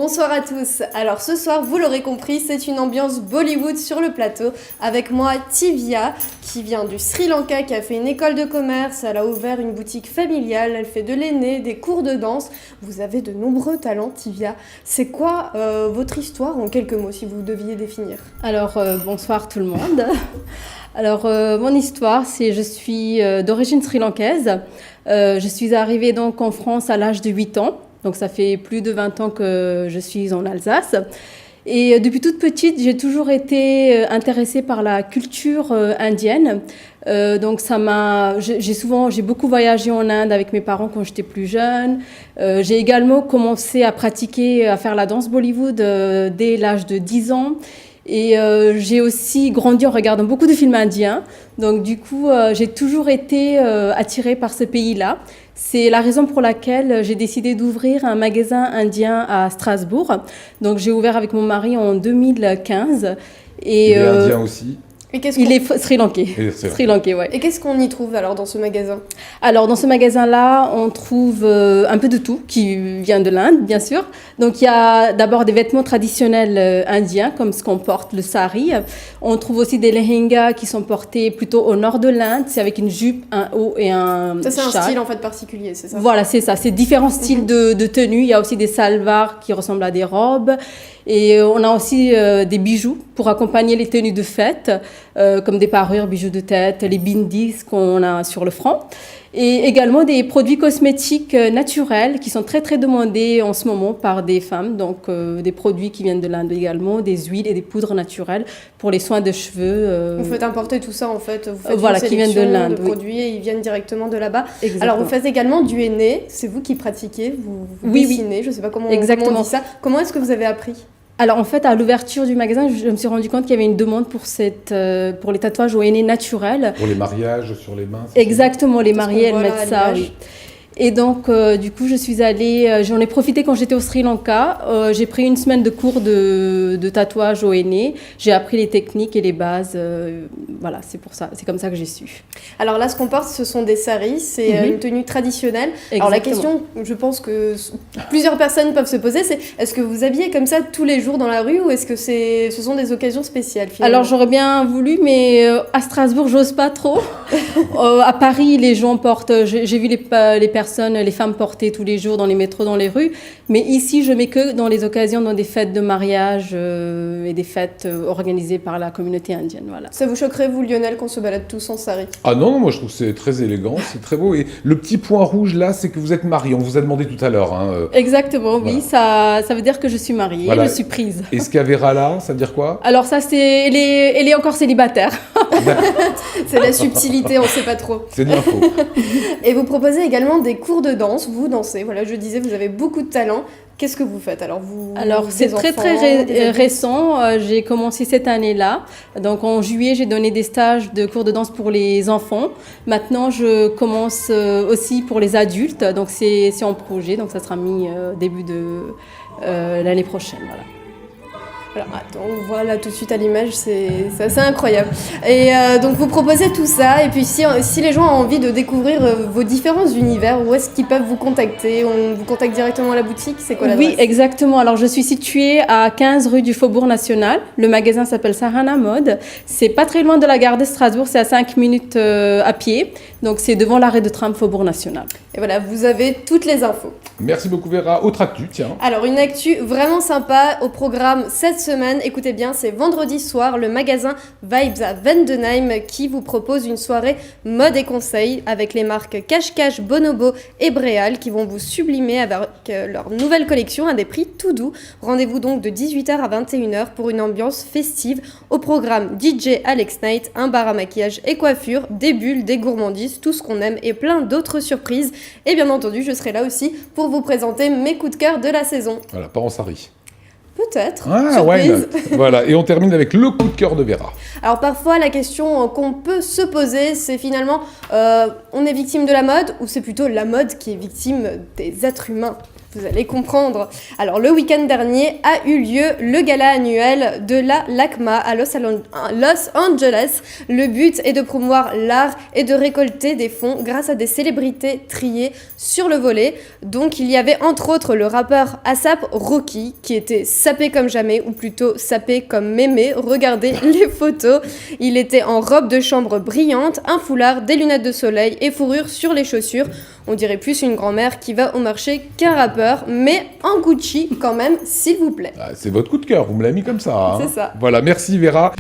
Bonsoir à tous. Alors ce soir, vous l'aurez compris, c'est une ambiance Bollywood sur le plateau. Avec moi, Tivia, qui vient du Sri Lanka, qui a fait une école de commerce. Elle a ouvert une boutique familiale. Elle fait de l'aîné, des cours de danse. Vous avez de nombreux talents, Tivia. C'est quoi votre histoire en quelques mots, si vous deviez définir? Alors, bonsoir tout le monde. Alors, mon histoire, c'est je suis d'origine sri-lankaise. Je suis arrivée donc en France à l'âge de 8 ans. Donc, ça fait plus de 20 ans que je suis en Alsace. Et depuis toute petite, j'ai toujours été intéressée par la culture indienne. Donc, j'ai beaucoup voyagé en Inde avec mes parents quand j'étais plus jeune. J'ai également commencé à faire la danse Bollywood dès l'âge de 10 ans. Et j'ai aussi grandi en regardant beaucoup de films indiens. Donc du coup, j'ai toujours été attirée par ce pays-là. C'est la raison pour laquelle j'ai décidé d'ouvrir un magasin indien à Strasbourg. Donc j'ai ouvert avec mon mari en 2015. Et il est indien aussi? Il est sri-lankais. Sri-lankais, ouais. Et qu'est-ce qu'on y trouve alors dans ce magasin? Alors dans ce magasin-là, on trouve un peu de tout qui vient de l'Inde, bien sûr. Donc il y a d'abord des vêtements traditionnels indiens, comme ce qu'on porte, le sari. On trouve aussi des lehengas qui sont portés plutôt au nord de l'Inde. C'est avec une jupe, un haut et un Ça, c'est châle. un style en fait particulier, c'est ça? Voilà, c'est ça. C'est différents styles de tenues. Il y a aussi des salwars qui ressemblent à des robes. Et on a aussi des bijoux pour accompagner les tenues de fête, comme des parures, bijoux de tête, les bindis qu'on a sur le front. Et également des produits cosmétiques naturels qui sont très très demandés en ce moment par des femmes. Donc des produits qui viennent de l'Inde également, des huiles et des poudres naturelles pour les soins de cheveux. Vous faites importer tout ça en fait, vous faites voilà, une qui viennent sélection de l'Inde, de produits et ils viennent directement de là-bas. Exactement. Alors vous faites également du henné, c'est vous qui pratiquez, vous Oui, dessinez, je ne sais pas comment Exactement. on dit ça. Comment est-ce que vous avez appris? Alors en fait, à l'ouverture du magasin, je me suis rendu compte qu'il y avait une demande pour les tatouages au henné naturel. Pour les mariages sur les mains? Exactement, les Parce mariés, qu'on elles voit mettent là à ça, l'image. oui. Et donc, du coup, je suis allée, j'en ai profité quand j'étais au Sri Lanka. J'ai pris une semaine de cours de tatouage au henné. J'ai appris les techniques et les bases. Voilà, c'est pour ça, c'est comme ça que j'ai su. Alors là, ce qu'on porte, ce sont des saris, c'est une tenue traditionnelle. Alors la question, je pense que plusieurs personnes peuvent se poser, c'est est-ce que vous habillez comme ça tous les jours dans la rue ou est-ce que ce sont des occasions spéciales finalement? Alors j'aurais bien voulu, mais à Strasbourg, j'ose pas trop. À Paris, les gens portent, j'ai vu les femmes porter tous les jours dans les métros, dans les rues. Mais ici, je mets que dans les occasions, dans des fêtes de mariage et des fêtes organisées par la communauté indienne. Voilà. Ça vous choquerait, vous, Lionel, qu'on se balade tous en sari? Ah non, moi je trouve que c'est très élégant, c'est très beau. Et le petit point rouge là, c'est que vous êtes mariée. On vous a demandé tout à l'heure. Exactement, voilà. Oui. Ça veut dire que je suis mariée, Voilà. Je suis prise. Et ce qu'Avera là, ça veut dire quoi? Alors ça, elle est encore célibataire. C'est la subtilité, on ne sait pas trop. C'est de l'info. Et vous proposez également des cours de danse, vous dansez. Voilà, je disais, vous avez beaucoup de talent. Qu'est-ce que vous faites? Alors c'est très récent. J'ai commencé cette année-là. Donc en juillet, j'ai donné des stages de cours de danse pour les enfants. Maintenant, je commence aussi pour les adultes. Donc c'est en projet. Donc ça sera mis début de l'année prochaine. Voilà. Alors, attends, on voit là tout de suite à l'image, c'est assez incroyable. Et donc vous proposez tout ça, et puis si les gens ont envie de découvrir vos différents univers, où est-ce qu'ils peuvent vous contacter? On vous contacte directement à la boutique? C'est quoi l'adresse? Oui, exactement. Alors je suis située à 15 rue du Faubourg National. Le magasin s'appelle Sarana Mode. C'est pas très loin de la gare de Strasbourg, c'est à 5 minutes à pied. Donc c'est devant l'arrêt de tram Faubourg National. Et voilà, vous avez toutes les infos. Merci beaucoup Vera. Autre actu, tiens. Alors une actu vraiment sympa au programme cette semaine. Écoutez bien, c'est vendredi soir, le magasin Vibes à Vendenheim qui vous propose une soirée mode et conseil avec les marques Cache-Cache, Bonobo et Bréal qui vont vous sublimer avec leur nouvelle collection à des prix tout doux. Rendez-vous donc de 18h à 21h pour une ambiance festive. Au programme DJ Alex Knight, un bar à maquillage et coiffure, des bulles, des gourmandises, tout ce qu'on aime et plein d'autres surprises. Et bien entendu, je serai là aussi pour vous présenter mes coups de cœur de la saison. Voilà, pas en sari. Peut-être. Ah, Surprise. ouais, voilà, et on termine avec le coup de cœur de Vera. Alors parfois, la question qu'on peut se poser, c'est finalement, on est victime de la mode ou c'est plutôt la mode qui est victime des êtres humains? Vous allez comprendre. Alors, le week-end dernier a eu lieu le gala annuel de la LACMA à Los Angeles. Le but est de promouvoir l'art et de récolter des fonds grâce à des célébrités triées sur le volet. Donc, il y avait entre autres le rappeur A$AP Rocky qui était sapé comme jamais, ou plutôt sapé comme mémé. Regardez les photos. Il était en robe de chambre brillante, un foulard, des lunettes de soleil et fourrure sur les chaussures. On dirait plus une grand-mère qui va au marché qu'un rappeur, mais en Gucci quand même, s'il vous plaît. Ah, c'est votre coup de cœur, vous me l'avez mis comme ça. Hein. C'est ça. Voilà, merci Vera.